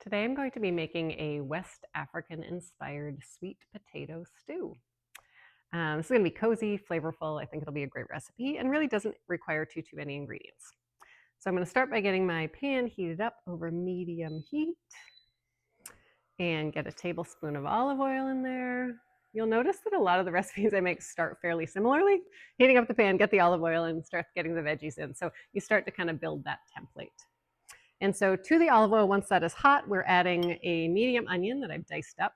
Today I'm going to be making a West African inspired sweet potato stew. This is going to be cozy, flavorful. I think it'll be a great recipe and really doesn't require too many ingredients. So I'm going to start by getting my pan heated up over medium heat and get a tablespoon of olive oil in there. You'll notice that a lot of the recipes I make start fairly similarly. Heating up the pan, get the olive oil and start getting the veggies in. So you start to kind of build that template. And so to the olive oil, once that is hot, we're adding a medium onion that I've diced up.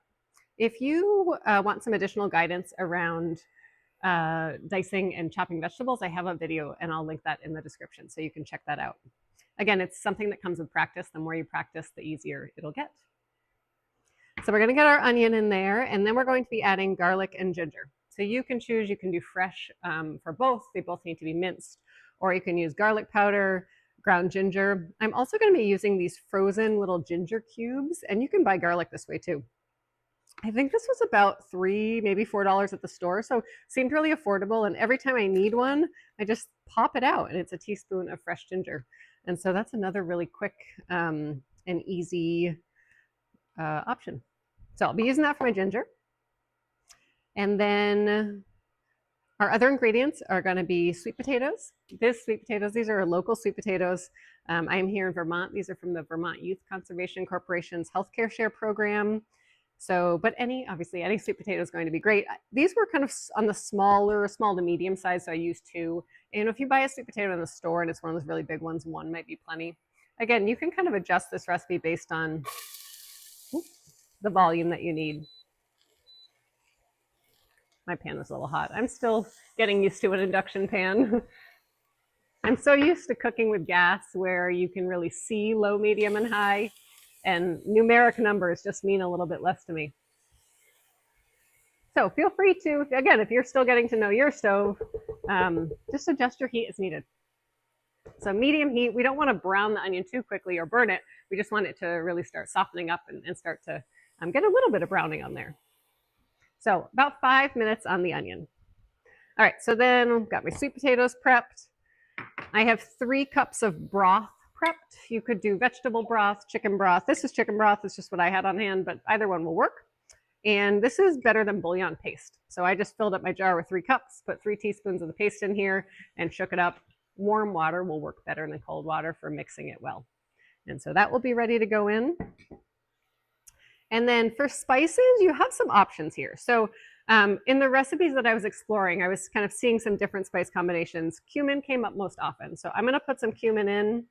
If you want some additional guidance around dicing and chopping vegetables, I have a video and I'll link that in the description so you can check that out. Again, it's something that comes with practice. The more you practice, the easier it'll get. So we're gonna get our onion in there, and then we're going to be adding garlic and ginger. So you can choose, you can do fresh for both. They both need to be minced, or you can use garlic powder, ground ginger. I'm also going to be using these frozen little ginger cubes, and you can buy garlic this way too. I think this was about $3, maybe $4 at the store, so seemed really affordable. And every time I need one, I just pop it out, and it's a teaspoon of fresh ginger. And so that's another really quick and easy option. So I'll be using that for my ginger. And then our other ingredients are going to be sweet potatoes. These are local sweet potatoes. I am here in Vermont. These are from the Vermont Youth Conservation Corporation's Healthcare Share program. So, but obviously any sweet potato is going to be great. These were kind of on the small to medium size, so I used 2. And if you buy a sweet potato in the store and it's one of those really big ones, 1 might be plenty. Again, you can kind of adjust this recipe based on the volume that you need. My pan is a little hot. I'm still getting used to an induction pan. I'm so used to cooking with gas where you can really see low, medium, and high, and numeric numbers just mean a little bit less to me. So feel free to, again, if you're still getting to know your stove, just adjust your heat as needed. So medium heat, we don't want to brown the onion too quickly or burn it. We just want it to really start softening up and start to get a little bit of browning on there. So about 5 minutes on the onion. All right, so then I've got my sweet potatoes prepped. I have 3 cups of broth prepped. You could do vegetable broth, chicken broth. This is chicken broth. It's just what I had on hand, but either one will work. And this is better than bouillon paste. So I just filled up my jar with 3 cups, put 3 teaspoons of the paste in here and shook it up. Warm water will work better than cold water for mixing it well. And so that will be ready to go in. And then for spices, you have some options here. So in the recipes that I was exploring, I was kind of seeing some different spice combinations. Cumin came up most often. So I'm going to put some cumin in.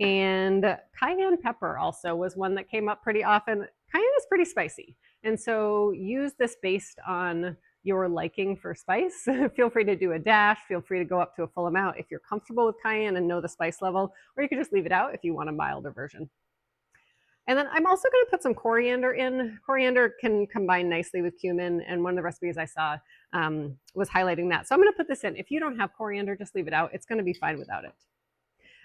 And cayenne pepper also was one that came up pretty often. Cayenne is pretty spicy. And so use this based on your liking for spice. Feel free to do a dash. Feel free to go up to a full amount if you're comfortable with cayenne and know the spice level, or you could just leave it out if you want a milder version. And then I'm also going to put some coriander in. Coriander can combine nicely with cumin, and one of the recipes I saw was highlighting that. So I'm going to put this in. If you don't have coriander, just leave it out. It's going to be fine without it.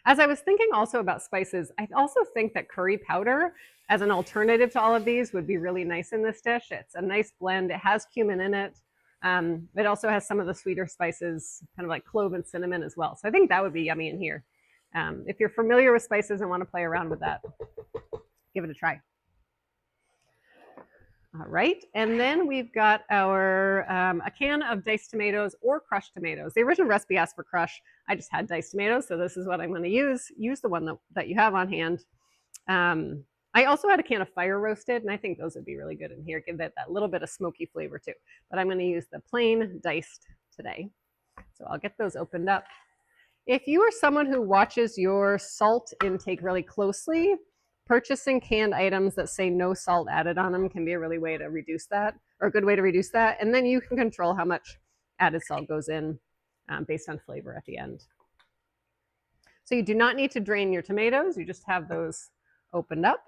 As I was thinking also about spices, I also think that curry powder as an alternative to all of these would be really nice in this dish. It's a nice blend. It has cumin in it. It also has some of the sweeter spices, kind of like clove and cinnamon as well. So I think that would be yummy in here. If you're familiar with spices and want to play around with that, give it a try. All right, and then we've got our a can of diced tomatoes or crushed tomatoes. The original recipe asked for crush. I just had diced tomatoes, so this is what I'm going to use. Use the one that you have on hand. I also had a can of fire roasted, and I think those would be really good in here. Give that little bit of smoky flavor too. But I'm going to use the plain diced today. So I'll get those opened up. If you are someone who watches your salt intake really closely, purchasing canned items that say no salt added on them can be a really way to reduce that, or a good way to reduce that. And then you can control how much added salt goes in based on flavor at the end. So you do not need to drain your tomatoes. You just have those opened up.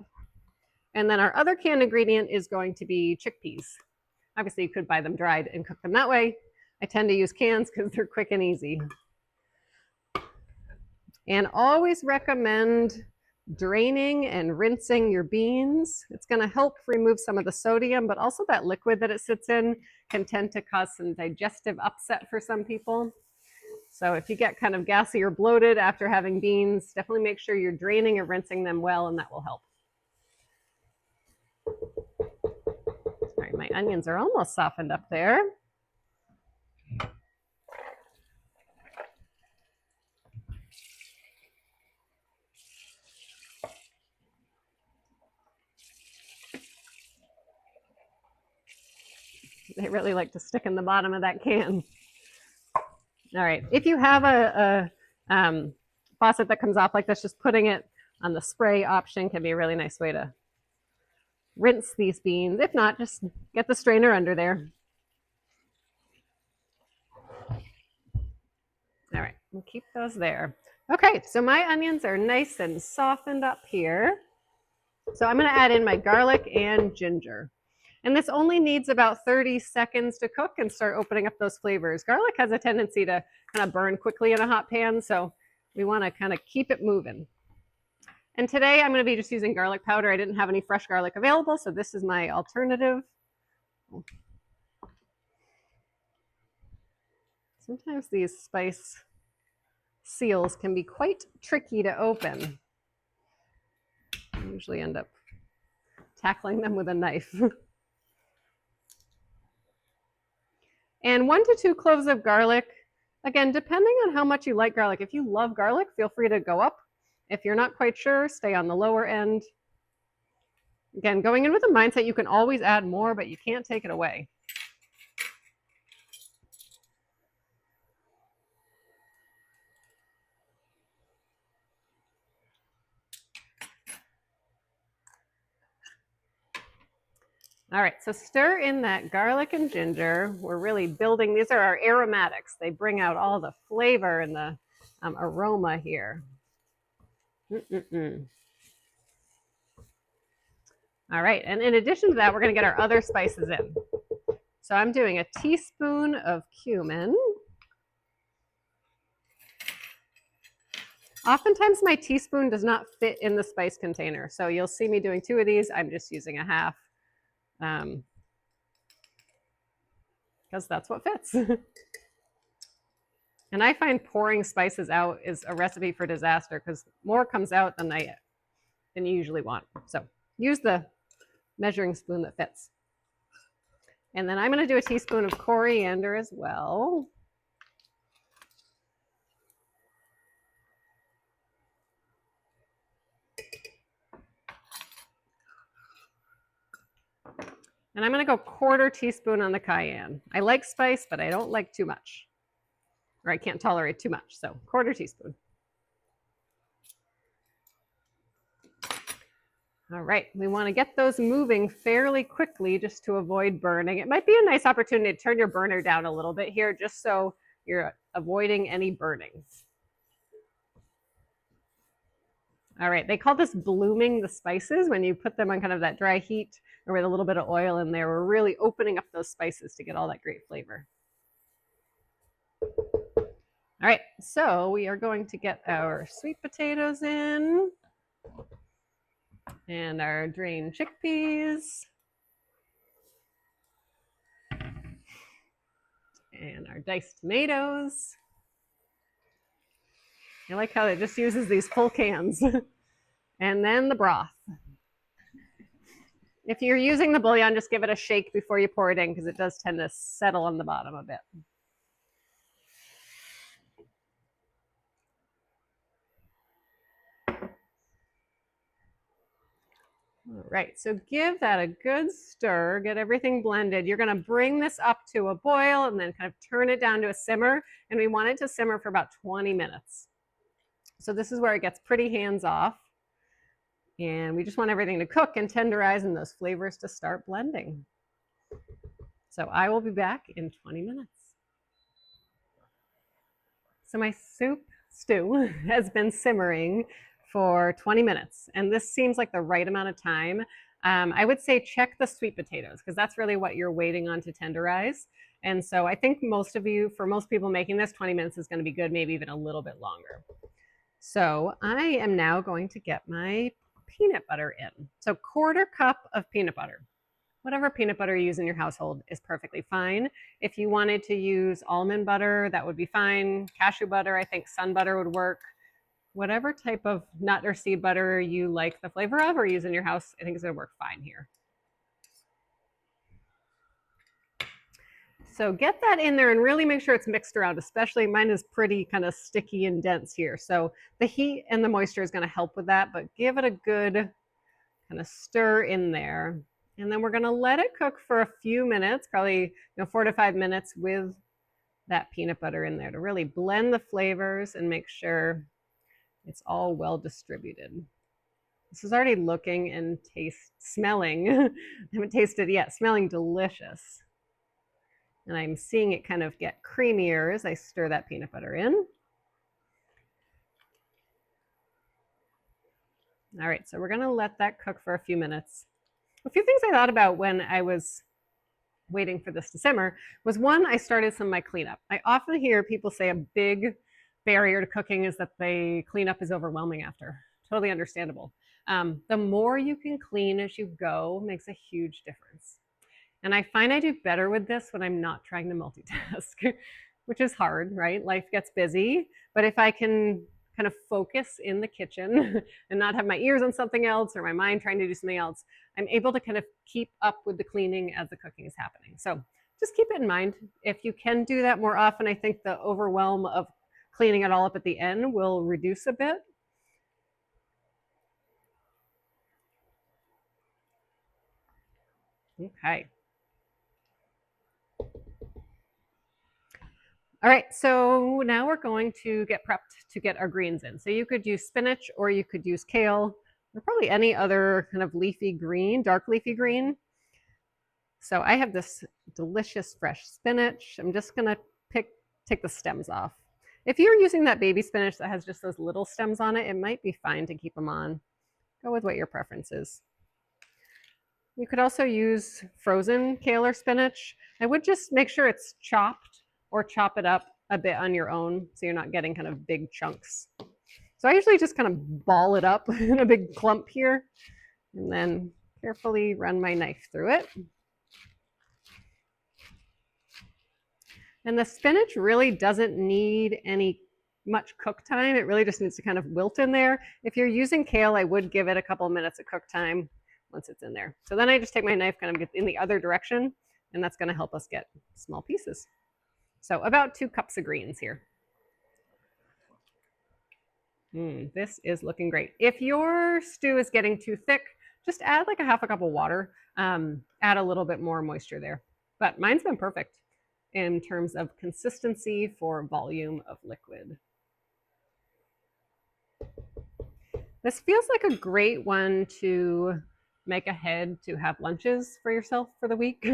And then our other canned ingredient is going to be chickpeas. Obviously, you could buy them dried and cook them that way. I tend to use cans because they're quick and easy. And always recommend draining and rinsing your beans. It's going to help remove some of the sodium, but also that liquid that it sits in can tend to cause some digestive upset for some people. So if you get kind of gassy or bloated after having beans, definitely make sure you're draining and rinsing them well, and that will help. onions are almost softened up there. They really like to stick in the bottom of that can. All right, if you have a faucet that comes off like this, just putting it on the spray option can be a really nice way to rinse these beans. If not, just get the strainer under there. All right, we'll keep those there. Okay, so my onions are nice and softened up here. So I'm going to add in my garlic and ginger. And this only needs about 30 seconds to cook and start opening up those flavors. Garlic has a tendency to kind of burn quickly in a hot pan, so we want to kind of keep it moving. And today I'm going to be just using garlic powder. I didn't have any fresh garlic available, so this is my alternative. Sometimes these spice seals can be quite tricky to open. I usually end up tackling them with a knife. And 1 to 2 cloves of garlic. Again, depending on how much you like garlic. If you love garlic, feel free to go up. If you're not quite sure, stay on the lower end. Again, going in with a mindset you can always add more, but you can't take it away. All right, so stir in that garlic and ginger. We're really building, these are our aromatics. They bring out all the flavor and the aroma here. All right, and in addition to that, we're gonna get our other spices in. So I'm doing a teaspoon of cumin. Oftentimes my teaspoon does not fit in the spice container. So you'll see me doing 2 of these. I'm just using a half. Because that's what fits. And I find pouring spices out is a recipe for disaster because more comes out than you usually want. So use the measuring spoon that fits. And then I'm going to do a teaspoon of coriander as well. And I'm going to go 1/4 teaspoon on the cayenne. I like spice, but I don't like too much. Or I can't tolerate too much, so 1/4 teaspoon. All right, we want to get those moving fairly quickly just to avoid burning. It might be a nice opportunity to turn your burner down a little bit here just so you're avoiding any burning. All right, they call this blooming the spices. When you put them on kind of that dry heat or with a little bit of oil in there, we're really opening up those spices to get all that great flavor. All right, so we are going to get our sweet potatoes in and our drained chickpeas and our diced tomatoes. I like how it just uses these full cans. And then the broth. If you're using the bouillon, just give it a shake before you pour it in because it does tend to settle on the bottom a bit. All right, so give that a good stir, get everything blended. You're gonna bring this up to a boil and then kind of turn it down to a simmer, and we want it to simmer for about 20 minutes. So this is where it gets pretty hands off. And we just want everything to cook and tenderize and those flavors to start blending. So I will be back in 20 minutes. So my stew has been simmering for 20 minutes, and this seems like the right amount of time. I would say check the sweet potatoes because that's really what you're waiting on to tenderize. And so I think for most people making this, 20 minutes is going to be good, maybe even a little bit longer. So I am now going to get my peanut butter in. So 1/4 cup of peanut butter. Whatever peanut butter you use in your household is perfectly fine. If you wanted to use almond butter, that would be fine. Cashew butter, I think sun butter would work. Whatever type of nut or seed butter you like the flavor of or use in your house, I think is going to work fine here. So get that in there and really make sure it's mixed around, especially mine is pretty kind of sticky and dense here. So the heat and the moisture is going to help with that, but give it a good kind of stir in there. And then we're going to let it cook for a few minutes, probably 4 to 5 minutes with that peanut butter in there to really blend the flavors and make sure it's all well distributed. This is already looking and smelling, I haven't tasted it yet, smelling delicious. And I'm seeing it kind of get creamier as I stir that peanut butter in. All right, so we're gonna let that cook for a few minutes. A few things I thought about when I was waiting for this to simmer was, one, I started some of my cleanup. I often hear people say a big barrier to cooking is that the cleanup is overwhelming after. Totally understandable. The more you can clean as you go makes a huge difference. And I find I do better with this when I'm not trying to multitask, which is hard, right? Life gets busy. But if I can kind of focus in the kitchen and not have my ears on something else or my mind trying to do something else, I'm able to kind of keep up with the cleaning as the cooking is happening. So just keep it in mind. If you can do that more often, I think the overwhelm of cleaning it all up at the end will reduce a bit. Okay. All right, so now we're going to get prepped to get our greens in. So you could use spinach or you could use kale or probably any other kind of leafy green, dark leafy green. So I have this delicious fresh spinach. I'm just gonna take the stems off. If you're using that baby spinach that has just those little stems on it, it might be fine to keep them on. Go with what your preference is. You could also use frozen kale or spinach. I would just make sure it's chopped or chop it up a bit on your own so you're not getting kind of big chunks. So I usually just kind of ball it up in a big clump here and then carefully run my knife through it. And the spinach really doesn't need much cook time. It really just needs to kind of wilt in there. If you're using kale, I would give it a couple of minutes of cook time once it's in there. So then I just take my knife, kind of get in the other direction, and that's going to help us get small pieces. So about 2 cups of greens here. This is looking great. If your stew is getting too thick, just add like a half a cup of water. Add a little bit more moisture there. But mine's been perfect in terms of consistency for volume of liquid. This feels like a great one to make ahead to have lunches for yourself for the week.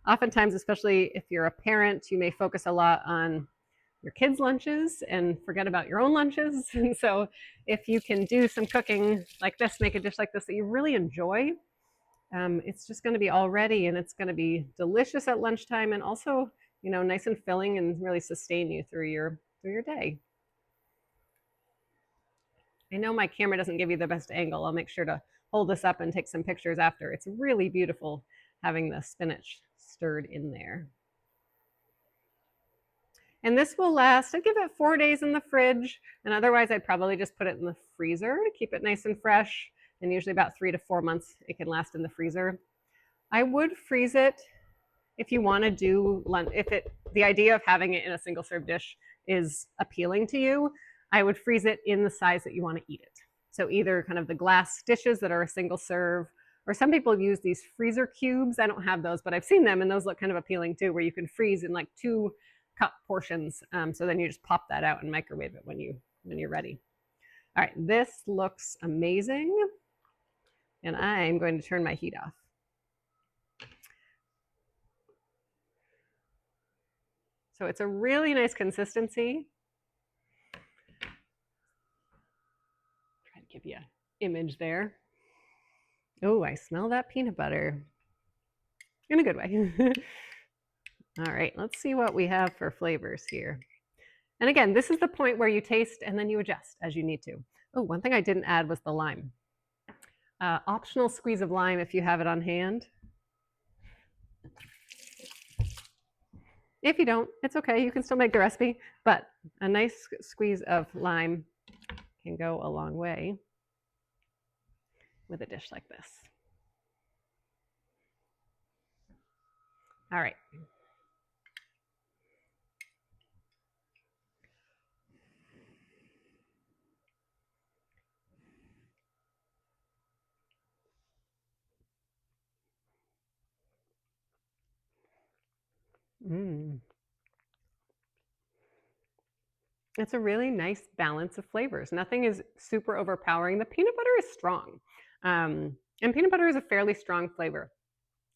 Oftentimes, especially if you're a parent, you may focus a lot on your kids' lunches and forget about your own lunches. And so if you can do some cooking like this, make a dish like this that you really enjoy, it's just going to be all ready and it's going to be delicious at lunchtime and also, nice and filling and really sustain you through your day. I know my camera doesn't give you the best angle. I'll make sure to hold this up and take some pictures after. It's really beautiful having the spinach stirred in there. And this will last, I'd give it 4 days in the fridge, and otherwise I'd probably just put it in the freezer to keep it nice and fresh, and usually about 3 to 4 months it can last in the freezer. I would freeze it if you want to do lunch, the idea of having it in a single serve dish is appealing to you, I would freeze it in the size that you want to eat it. So either kind of the glass dishes that are a single serve, or some people use these freezer cubes. I don't have those, but I've seen them and those look kind of appealing too, where you can freeze in like 2 cup portions. So then you just pop that out and microwave it when you're ready. All right, this looks amazing. And I'm going to turn my heat off. So it's a really nice consistency. Try to give you an image there. Oh, I smell that peanut butter in a good way. All right, let's see what we have for flavors here. And again, this is the point where you taste and then you adjust as you need to. Oh, one thing I didn't add was the lime. Optional squeeze of lime if you have it on hand. If you don't, it's okay. You can still make the recipe, but a nice squeeze of lime can go a long way with a dish like this. All right. Mm. It's a really nice balance of flavors. Nothing is super overpowering. The peanut butter is strong. And peanut butter is a fairly strong flavor.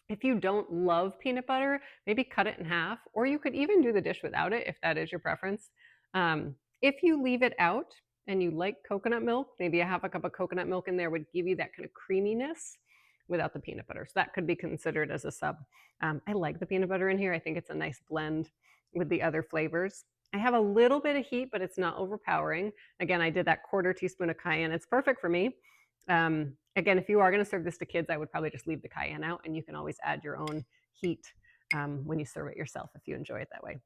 If you don't love peanut butter, maybe cut it in half, or you could even do the dish without it if that is your preference. If you leave it out and you like coconut milk, maybe a half a cup of coconut milk in there would give you that kind of creaminess without the peanut butter. So that could be considered as a sub. I like the peanut butter in here. I think it's a nice blend with the other flavors. I have a little bit of heat, but it's not overpowering. Again, I did that quarter teaspoon of cayenne. It's perfect for me. Again, if you are going to serve this to kids, I would probably just leave the cayenne out, and you can always add your own heat when you serve it yourself if you enjoy it that way.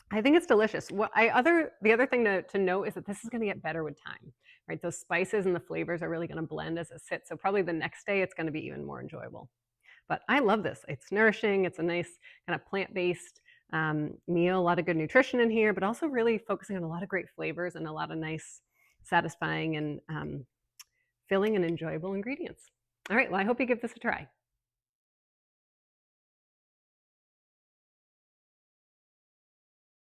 I think it's delicious. The other thing to note is that this is going to get better with time, right? Those spices and the flavors are really going to blend as it sits. So probably the next day it's going to be even more enjoyable. But I love this. It's nourishing. It's a nice kind of plant-based meal. A lot of good nutrition in here, but also really focusing on a lot of great flavors and a lot of nice, satisfying and filling and enjoyable ingredients. All right. Well, I hope you give this a try.